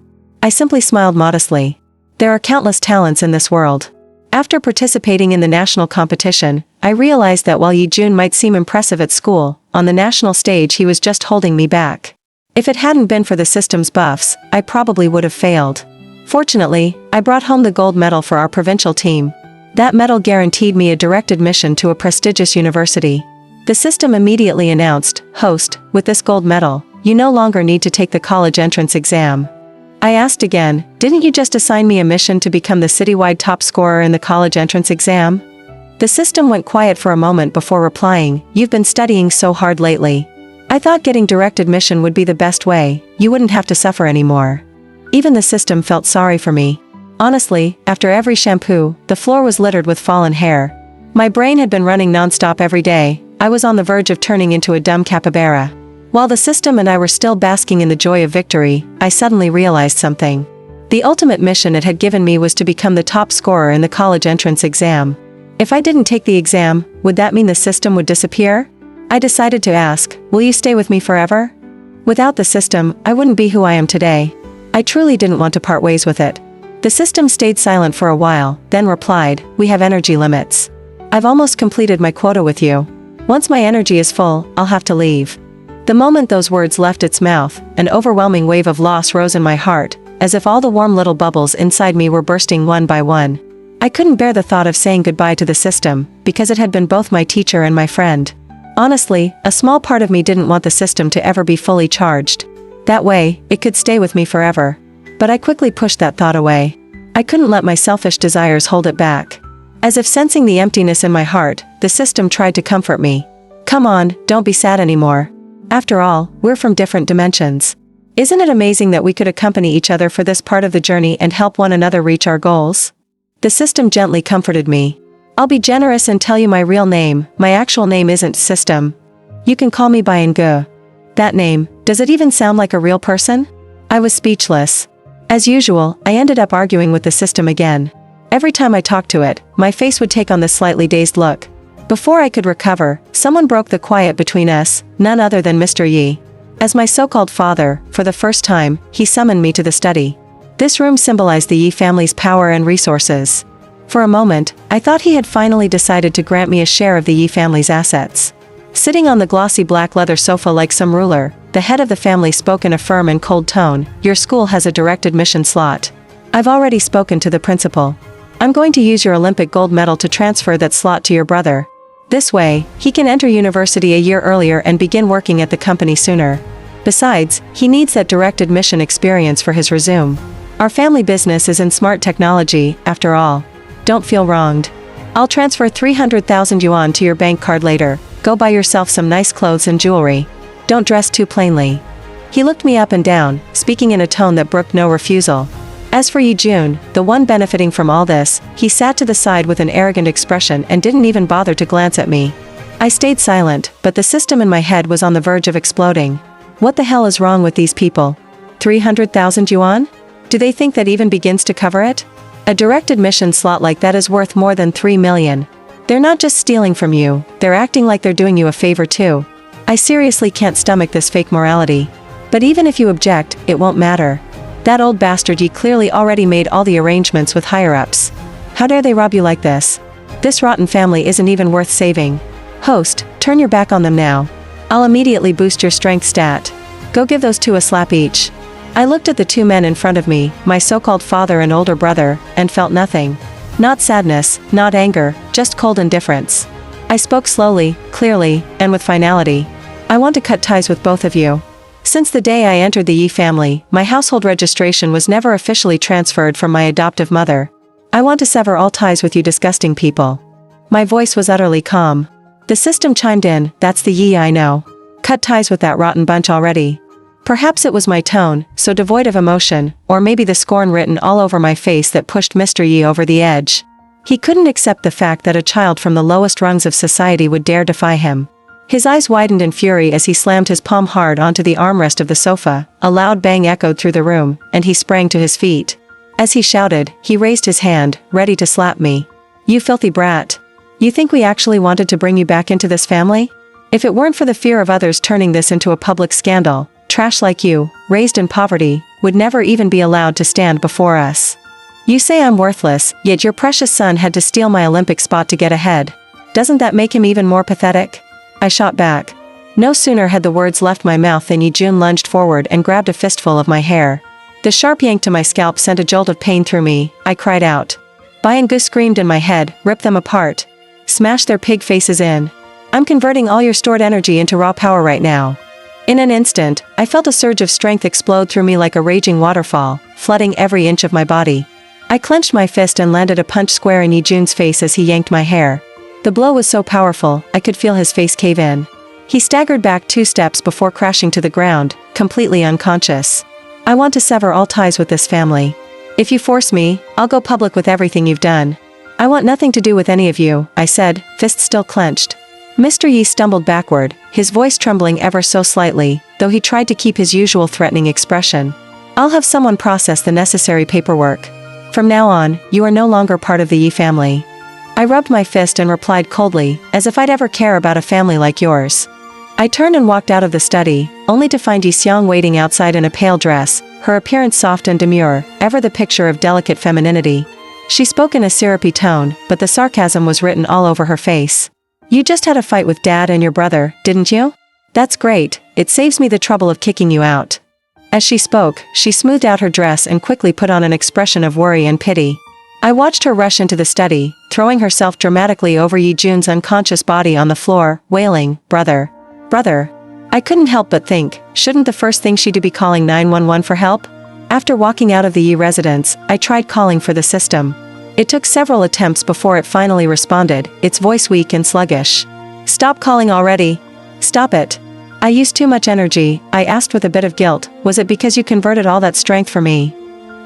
I simply smiled modestly. There are countless talents in this world. After participating in the national competition, I realized that while Yi-jun might seem impressive at school, on the national stage he was just holding me back. If it hadn't been for the system's buffs, I probably would have failed. Fortunately, I brought home the gold medal for our provincial team. That medal guaranteed me a direct admission to a prestigious university. The system immediately announced, host, with this gold medal, you no longer need to take the college entrance exam. I asked again, didn't you just assign me a mission to become the citywide top scorer in the college entrance exam? The system went quiet for a moment before replying, you've been studying so hard lately. I thought getting direct admission would be the best way, you wouldn't have to suffer anymore. Even the system felt sorry for me. Honestly, after every shampoo, the floor was littered with fallen hair. My brain had been running non-stop every day, I was on the verge of turning into a dumb capybara. While the system and I were still basking in the joy of victory, I suddenly realized something. The ultimate mission it had given me was to become the top scorer in the college entrance exam. If I didn't take the exam, would that mean the system would disappear? I decided to ask, will you stay with me forever? Without the system, I wouldn't be who I am today. I truly didn't want to part ways with it. The system stayed silent for a while, then replied, we have energy limits. I've almost completed my quota with you. Once my energy is full, I'll have to leave. The moment those words left its mouth, an overwhelming wave of loss rose in my heart, as if all the warm little bubbles inside me were bursting one by one. I couldn't bear the thought of saying goodbye to the system, because it had been both my teacher and my friend. Honestly, a small part of me didn't want the system to ever be fully charged. That way, it could stay with me forever. But I quickly pushed that thought away. I couldn't let my selfish desires hold it back. As if sensing the emptiness in my heart, the system tried to comfort me. Come on, don't be sad anymore. After all, we're from different dimensions. Isn't it amazing that we could accompany each other for this part of the journey and help one another reach our goals? The system gently comforted me. I'll be generous and tell you my real name, my actual name isn't System. You can call me by Ngu. That name, does it even sound like a real person? I was speechless. As usual, I ended up arguing with the system again. Every time I talked to it, my face would take on this slightly dazed look. Before I could recover, someone broke the quiet between us, none other than Mr. Yi. As my so-called father, for the first time, he summoned me to the study. This room symbolized the Yi family's power and resources. For a moment, I thought he had finally decided to grant me a share of the Yi family's assets. Sitting on the glossy black leather sofa like some ruler, the head of the family spoke in a firm and cold tone, your school has a direct admission slot. I've already spoken to the principal. I'm going to use your Olympic gold medal to transfer that slot to your brother. This way, he can enter university a year earlier and begin working at the company sooner. Besides, he needs that direct admission experience for his resume. Our family business is in smart technology, after all. Don't feel wronged. I'll transfer 300,000 yuan to your bank card later, go buy yourself some nice clothes and jewelry. Don't dress too plainly. He looked me up and down, speaking in a tone that brooked no refusal. As for Yi-jun, the one benefiting from all this, he sat to the side with an arrogant expression and didn't even bother to glance at me. I stayed silent, but the system in my head was on the verge of exploding. What the hell is wrong with these people? 300,000 yuan? Do they think that even begins to cover it? A direct admission slot like that is worth more than 3 million. They're not just stealing from you, they're acting like they're doing you a favor too. I seriously can't stomach this fake morality. But even if you object, it won't matter. That old bastard Yi clearly already made all the arrangements with higher-ups. How dare they rob you like this? This rotten family isn't even worth saving. Host, turn your back on them now. I'll immediately boost your strength stat. Go give those two a slap each. I looked at the two men in front of me, my so-called father and older brother, and felt nothing. Not sadness, not anger, just cold indifference. I spoke slowly, clearly, and with finality. I want to cut ties with both of you. Since the day I entered the Yi family, my household registration was never officially transferred from my adoptive mother. I want to sever all ties with you disgusting people. My voice was utterly calm. The system chimed in, that's the Yi I know. Cut ties with that rotten bunch already. Perhaps it was my tone, so devoid of emotion, or maybe the scorn written all over my face that pushed Mr. Yi over the edge. He couldn't accept the fact that a child from the lowest rungs of society would dare defy him. His eyes widened in fury as he slammed his palm hard onto the armrest of the sofa. A loud bang echoed through the room, and he sprang to his feet. As he shouted, he raised his hand, ready to slap me. You filthy brat. You think we actually wanted to bring you back into this family? If it weren't for the fear of others turning this into a public scandal, trash like you, raised in poverty, would never even be allowed to stand before us. You say I'm worthless, yet your precious son had to steal my Olympic spot to get ahead. Doesn't that make him even more pathetic? I shot back. No sooner had the words left my mouth than Yijun lunged forward and grabbed a fistful of my hair. The sharp yank to my scalp sent a jolt of pain through me. I cried out. Bai screamed in my head, rip them apart. Smash their pig faces in. I'm converting all your stored energy into raw power right now. In an instant, I felt a surge of strength explode through me like a raging waterfall, flooding every inch of my body. I clenched my fist and landed a punch square in Yijun's face as he yanked my hair. The blow was so powerful, I could feel his face cave in. He staggered back 2 steps before crashing to the ground, completely unconscious. I want to sever all ties with this family. If you force me, I'll go public with everything you've done. I want nothing to do with any of you, I said, fist still clenched. Mr. Yi stumbled backward, his voice trembling ever so slightly, though he tried to keep his usual threatening expression. I'll have someone process the necessary paperwork. From now on, you are no longer part of the Yi family. I rubbed my fist and replied coldly, as if I'd ever care about a family like yours. I turned and walked out of the study, only to find Yi Xiang waiting outside in a pale dress, her appearance soft and demure, ever the picture of delicate femininity. She spoke in a syrupy tone, but the sarcasm was written all over her face. You just had a fight with Dad and your brother, didn't you? That's great, it saves me the trouble of kicking you out. As she spoke, she smoothed out her dress and quickly put on an expression of worry and pity. I watched her rush into the study, throwing herself dramatically over Yijun's unconscious body on the floor, wailing, Brother. Brother. I couldn't help but think, shouldn't the first thing she do be calling 911 for help? After walking out of the Yi residence, I tried calling for the system. It took several attempts before it finally responded, its voice weak and sluggish. Stop calling already. Stop it. I used too much energy, I asked with a bit of guilt, was it because you converted all that strength for me?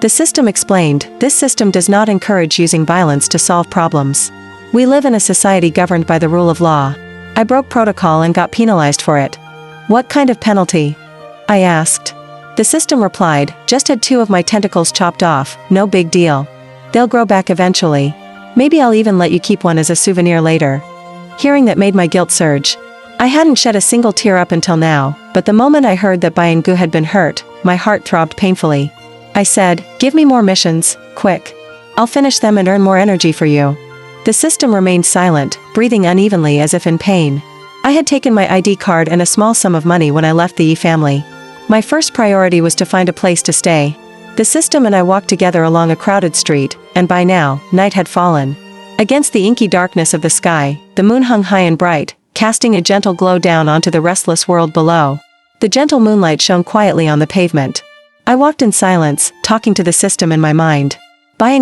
The system explained, this system does not encourage using violence to solve problems. We live in a society governed by the rule of law. I broke protocol and got penalized for it. What kind of penalty? I asked. The system replied, just had 2 of my tentacles chopped off, no big deal. They'll grow back eventually. Maybe I'll even let you keep one as a souvenir later. Hearing that made my guilt surge. I hadn't shed a single tear up until now, but the moment I heard that Bai had been hurt, my heart throbbed painfully. I said, give me more missions, quick. I'll finish them and earn more energy for you. The system remained silent, breathing unevenly as if in pain. I had taken my ID card and a small sum of money when I left the Yi family. My first priority was to find a place to stay. The system and I walked together along a crowded street, and by now, night had fallen. Against the inky darkness of the sky, the moon hung high and bright, casting a gentle glow down onto the restless world below. The gentle moonlight shone quietly on the pavement. I walked in silence, talking to the system in my mind. Bai,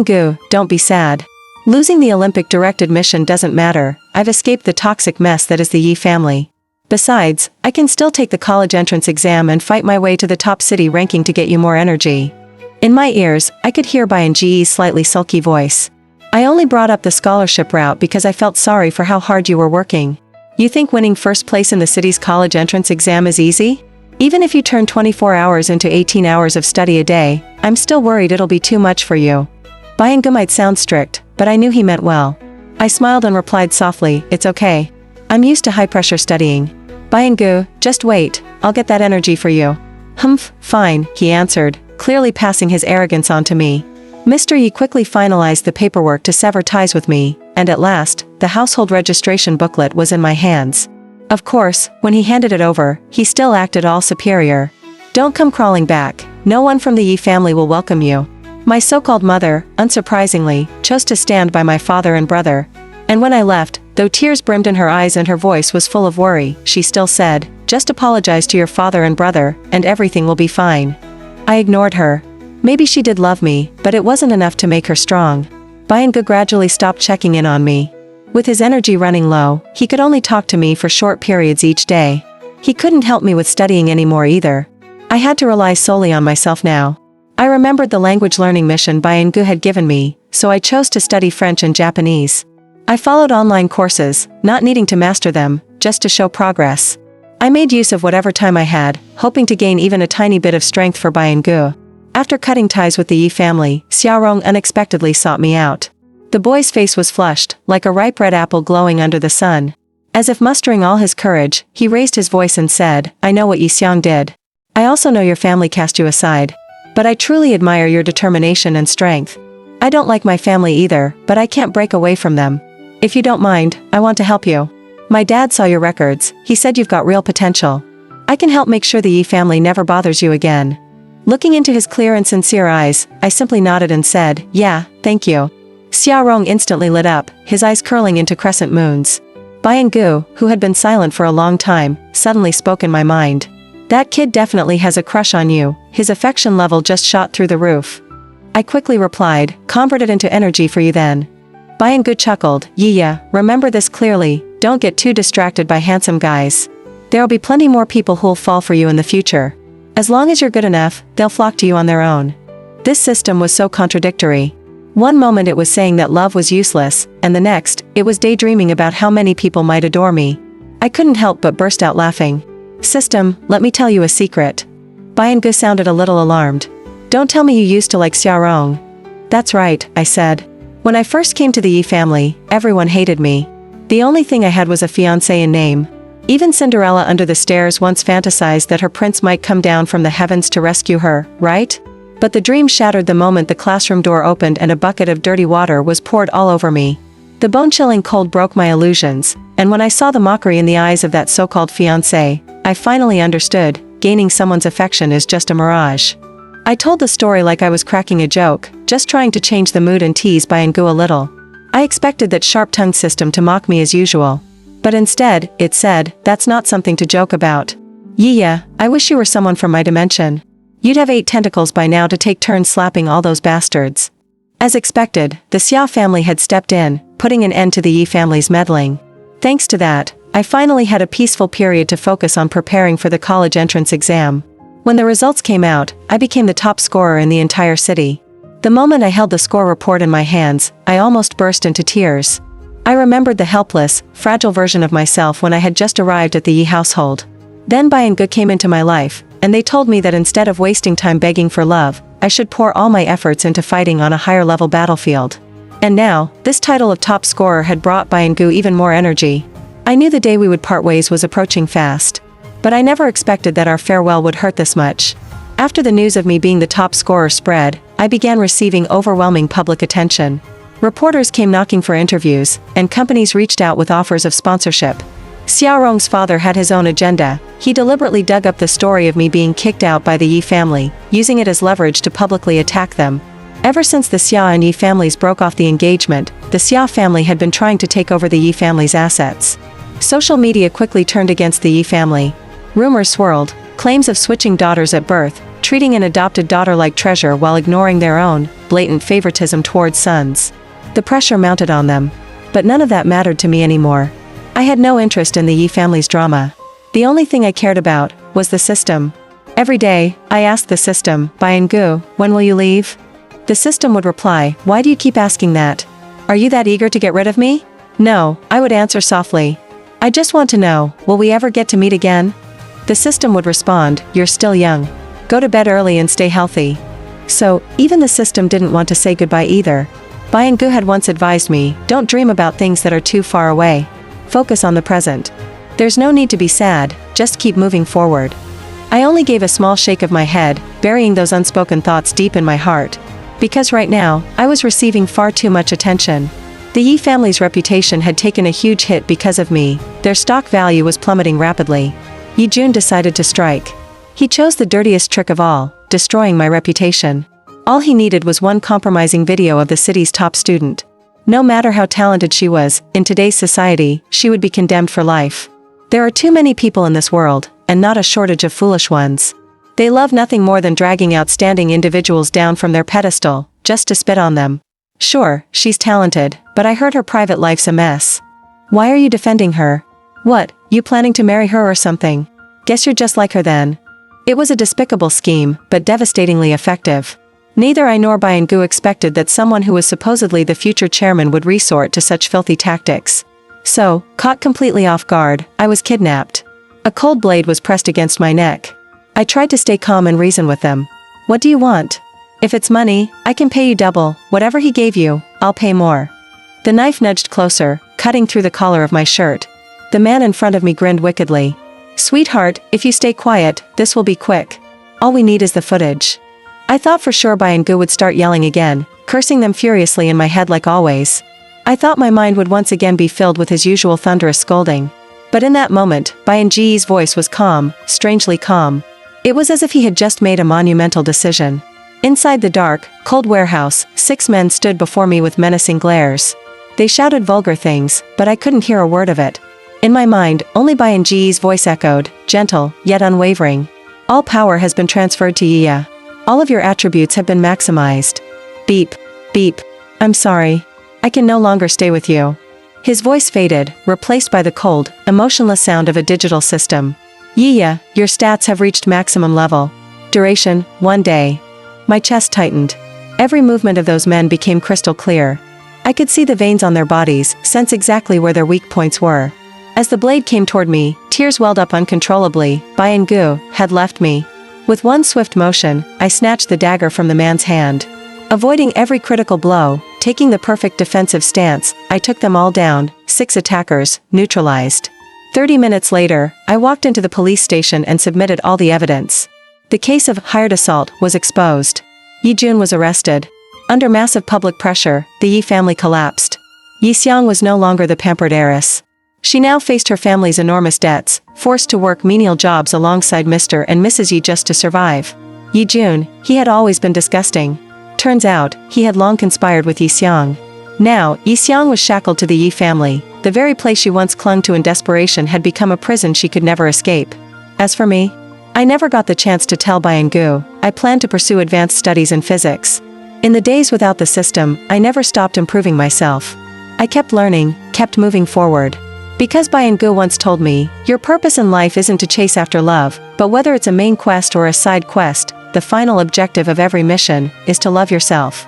don't be sad. Losing the Olympic-directed mission doesn't matter, I've escaped the toxic mess that is the Yi family. Besides, I can still take the college entrance exam and fight my way to the top city ranking to get you more energy. In my ears, I could hear Bai's slightly sulky voice. I only brought up the scholarship route because I felt sorry for how hard you were working. You think winning first place in the city's college entrance exam is easy? Even if you turn 24 hours into 18 hours of study a day, I'm still worried it'll be too much for you. Bai might sound strict, but I knew he meant well. I smiled and replied softly, it's okay. I'm used to high-pressure studying. Bai, just wait, I'll get that energy for you. Humph, fine, he answered, clearly passing his arrogance on to me. Mr. Yi quickly finalized the paperwork to sever ties with me, and at last, the household registration booklet was in my hands. Of course, when he handed it over, he still acted all superior. Don't come crawling back, no one from the Yi family will welcome you. My so-called mother, unsurprisingly, chose to stand by my father and brother. And when I left, though tears brimmed in her eyes and her voice was full of worry, she still said, just apologize to your father and brother, and everything will be fine. I ignored her. Maybe she did love me, but it wasn't enough to make her strong. Byung-gu gradually stopped checking in on me. With his energy running low, he could only talk to me for short periods each day. He couldn't help me with studying anymore either. I had to rely solely on myself now. I remembered the language learning mission Byung-gu had given me, so I chose to study French and Japanese. I followed online courses, not needing to master them, just to show progress. I made use of whatever time I had, hoping to gain even a tiny bit of strength for Byung-gu. After cutting ties with the Yi family, Xiaorong unexpectedly sought me out. The boy's face was flushed, like a ripe red apple glowing under the sun. As if mustering all his courage, he raised his voice and said, "I know what Yi Xiang did. I also know your family cast you aside. But I truly admire your determination and strength. I don't like my family either, but I can't break away from them. If you don't mind, I want to help you. My dad saw your records, he said you've got real potential. I can help make sure the Yi family never bothers you again." Looking into his clear and sincere eyes, I simply nodded and said, "Yeah, thank you." Xiaorong instantly lit up, his eyes curling into crescent moons. Byung-gu, who had been silent for a long time, suddenly spoke in my mind. "That kid definitely has a crush on you, his affection level just shot through the roof." I quickly replied, "Convert it into energy for you then." Byung-gu chuckled, "Yeah, remember this clearly, don't get too distracted by handsome guys. There'll be plenty more people who'll fall for you in the future. As long as you're good enough, they'll flock to you on their own." This system was so contradictory. One moment it was saying that love was useless, and the next, it was daydreaming about how many people might adore me. I couldn't help but burst out laughing. "System, let me tell you a secret." Byung-gu sounded a little alarmed. "Don't tell me you used to like Xiaorong." "That's right," I said. "When I first came to the Yi family, everyone hated me. The only thing I had was a fiancé in name. Even Cinderella under the stairs once fantasized that her prince might come down from the heavens to rescue her, right? But the dream shattered the moment the classroom door opened and a bucket of dirty water was poured all over me. The bone-chilling cold broke my illusions, and when I saw the mockery in the eyes of that so-called fiancé, I finally understood, gaining someone's affection is just a mirage. I told the story like I was cracking a joke, just trying to change the mood and tease Byung-gu a little. I expected that sharp-tongued system to mock me as usual. But instead, it said, "That's not something to joke about. Yeah, I wish you were someone from my dimension. You'd have 8 tentacles by now to take turns slapping all those bastards." As expected, the Xia family had stepped in, putting an end to the Yi family's meddling. Thanks to that, I finally had a peaceful period to focus on preparing for the college entrance exam. When the results came out, I became the top scorer in the entire city. The moment I held the score report in my hands, I almost burst into tears. I remembered the helpless, fragile version of myself when I had just arrived at the Yi household. Then Byung-gu came into my life, and they told me that instead of wasting time begging for love, I should pour all my efforts into fighting on a higher-level battlefield. And now, this title of top scorer had brought Byung-gu even more energy. I knew the day we would part ways was approaching fast. But I never expected that our farewell would hurt this much. After the news of me being the top scorer spread, I began receiving overwhelming public attention. Reporters came knocking for interviews, and companies reached out with offers of sponsorship. Xiaorong's father had his own agenda. He deliberately dug up the story of me being kicked out by the Yi family, using it as leverage to publicly attack them. Ever since the Xia and Yi families broke off the engagement, the Xia family had been trying to take over the Yi family's assets. Social media quickly turned against the Yi family. Rumors swirled, claims of switching daughters at birth, treating an adopted daughter like treasure while ignoring their own, blatant favoritism towards sons. The pressure mounted on them. But none of that mattered to me anymore. I had no interest in the Yi family's drama. The only thing I cared about was the system. Every day, I asked the system, "Byung-gu, when will you leave?" The system would reply, "Why do you keep asking that? Are you that eager to get rid of me?" "No," I would answer softly. "I just want to know, will we ever get to meet again?" The system would respond, "You're still young. Go to bed early and stay healthy." So, even the system didn't want to say goodbye either. Byung-gu had once advised me, "Don't dream about things that are too far away. Focus on the present. There's no need to be sad, just keep moving forward." I only gave a small shake of my head, burying those unspoken thoughts deep in my heart. Because right now, I was receiving far too much attention. The Yi family's reputation had taken a huge hit because of me. Their stock value was plummeting rapidly. Yi Jun decided to strike. He chose the dirtiest trick of all, destroying my reputation. All he needed was one compromising video of the city's top student. No matter how talented she was, in today's society, she would be condemned for life. There are too many people in this world, and not a shortage of foolish ones. They love nothing more than dragging outstanding individuals down from their pedestal, just to spit on them. Sure, she's talented, but I heard her private life's a mess. Why are you defending her? What, you planning to marry her or something? Guess you're just like her then. It was a despicable scheme, but devastatingly effective. Neither I nor Byung-gu expected that someone who was supposedly the future chairman would resort to such filthy tactics. So, caught completely off guard, I was kidnapped. A cold blade was pressed against my neck. I tried to stay calm and reason with them. What do you want? If it's money, I can pay you double. Whatever he gave you, I'll pay more. The knife nudged closer, cutting through the collar of my shirt. The man in front of me grinned wickedly. Sweetheart, if you stay quiet, this will be quick. All we need is the footage. I thought for sure Byung-gu would start yelling again, cursing them furiously in my head like always. I thought my mind would once again be filled with his usual thunderous scolding. But in that moment, Byung-gu's voice was calm, strangely calm. It was as if he had just made a monumental decision. Inside the dark, cold warehouse, 6 men stood before me with menacing glares. They shouted vulgar things, but I couldn't hear a word of it. In my mind, only Byung-gu's voice echoed, gentle, yet unwavering. All power has been transferred to Yiya. All of your attributes have been maximized. Beep. Beep. I'm sorry. I can no longer stay with you. His voice faded, replaced by the cold, emotionless sound of a digital system. Yiya, your stats have reached maximum level. Duration, 1 day. My chest tightened. Every movement of those men became crystal clear. I could see the veins on their bodies, sense exactly where their weak points were. As the blade came toward me, tears welled up uncontrollably. Byung-gu had left me. With one swift motion, I snatched the dagger from the man's hand. Avoiding every critical blow, taking the perfect defensive stance, I took them all down, 6 attackers, neutralized. 30 minutes later, I walked into the police station and submitted all the evidence. The case of hired assault was exposed. Yi Jun was arrested. Under massive public pressure, the Yi family collapsed. Yi Xiang was no longer the pampered heiress. She now faced her family's enormous debts, forced to work menial jobs alongside Mr. and Mrs. Yi just to survive. Yi Jun, he had always been disgusting. Turns out, he had long conspired with Yi Xiang. Now, Yi Xiang was shackled to the Yi family. The very place she once clung to in desperation had become a prison she could never escape. As for me, I never got the chance to tell Byung-gu. I planned to pursue advanced studies in physics. In the days without the system, I never stopped improving myself. I kept learning, kept moving forward. Because Byung-gu once told me, your purpose in life isn't to chase after love, but whether it's a main quest or a side quest, the final objective of every mission is to love yourself.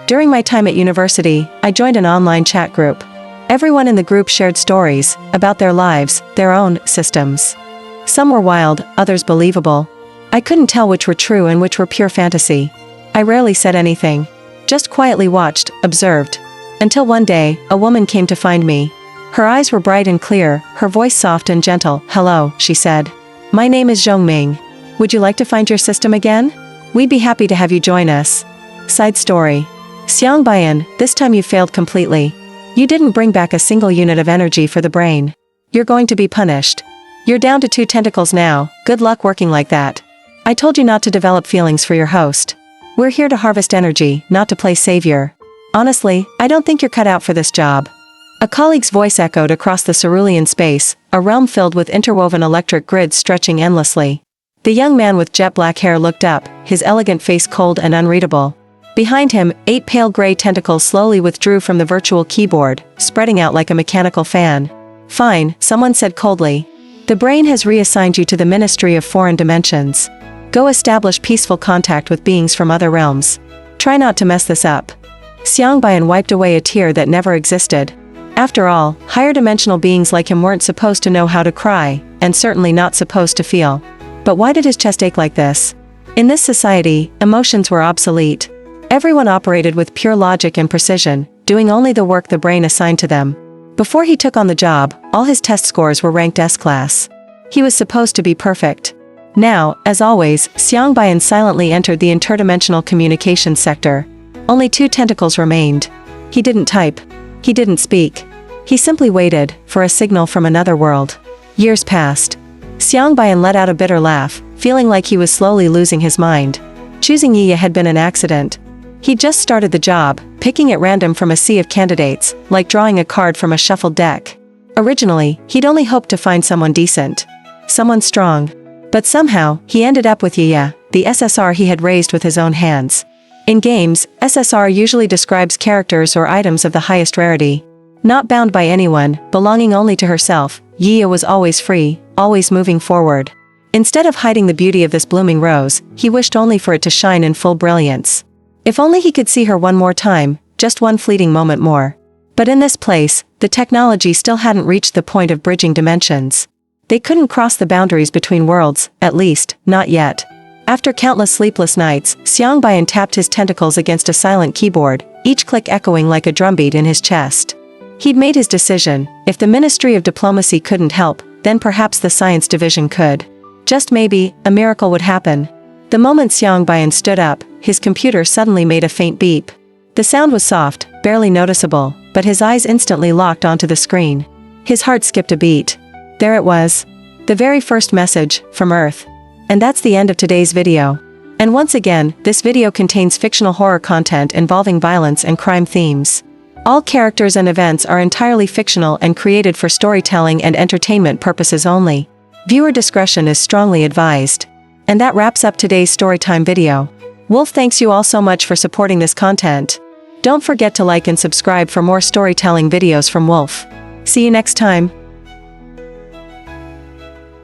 During my time at university, I joined an online chat group. Everyone in the group shared stories about their lives, their own systems. Some were wild, others believable. I couldn't tell which were true and which were pure fantasy. I rarely said anything, just quietly watched, observed. Until one day, a woman came to find me. Her eyes were bright and clear, her voice soft and gentle. Hello, she said. My name is Zhongming. Would you like to find your system again? We'd be happy to have you join us. Side story. Xiang Baiyan, this time you failed completely. You didn't bring back a single unit of energy for the brain. You're going to be punished. You're down to 2 tentacles now, good luck working like that. I told you not to develop feelings for your host. We're here to harvest energy, not to play savior. Honestly, I don't think you're cut out for this job. A colleague's voice echoed across the cerulean space, a realm filled with interwoven electric grids stretching endlessly. The young man with jet black hair looked up, his elegant face cold and unreadable. Behind him, 8 pale gray tentacles slowly withdrew from the virtual keyboard, spreading out like a mechanical fan. Fine, someone said coldly. The brain has reassigned you to the Ministry of Foreign Dimensions. Go establish peaceful contact with beings from other realms. Try not to mess this up. Xiang Baiyan wiped away a tear that never existed. After all, higher dimensional beings like him weren't supposed to know how to cry, and certainly not supposed to feel. But why did his chest ache like this? In this society, emotions were obsolete. Everyone operated with pure logic and precision, doing only the work the brain assigned to them. Before he took on the job, all his test scores were ranked S-class. He was supposed to be perfect. Now, as always, Xiang Baiyan silently entered the interdimensional communications sector. Only 2 tentacles remained. He didn't type. He didn't speak. He simply waited for a signal from another world. Years passed. Xiang Baiyan let out a bitter laugh, feeling like he was slowly losing his mind. Choosing Yiya had been an accident. He'd just started the job, picking at random from a sea of candidates, like drawing a card from a shuffled deck. Originally, he'd only hoped to find someone decent. Someone strong. But somehow, he ended up with Yaya, the SSR he had raised with his own hands. In games, SSR usually describes characters or items of the highest rarity. Not bound by anyone, belonging only to herself, Yaya was always free, always moving forward. Instead of hiding the beauty of this blooming rose, he wished only for it to shine in full brilliance. If only he could see her one more time, just one fleeting moment more. But in this place, the technology still hadn't reached the point of bridging dimensions. They couldn't cross the boundaries between worlds, at least, not yet. After countless sleepless nights, Xiangbayan tapped his tentacles against a silent keyboard, each click echoing like a drumbeat in his chest. He'd made his decision. If the Ministry of Diplomacy couldn't help, then perhaps the Science Division could. Just maybe, a miracle would happen. The moment Xiangbayan stood up, his computer suddenly made a faint beep. The sound was soft, barely noticeable, but his eyes instantly locked onto the screen. His heart skipped a beat. There it was. The very first message, from Earth. And that's the end of today's video. And once again, this video contains fictional horror content involving violence and crime themes. All characters and events are entirely fictional and created for storytelling and entertainment purposes only. Viewer discretion is strongly advised. And that wraps up today's storytime video. Wolf thanks you all so much for supporting this content. Don't forget to like and subscribe for more storytelling videos from Wolf. See you next time.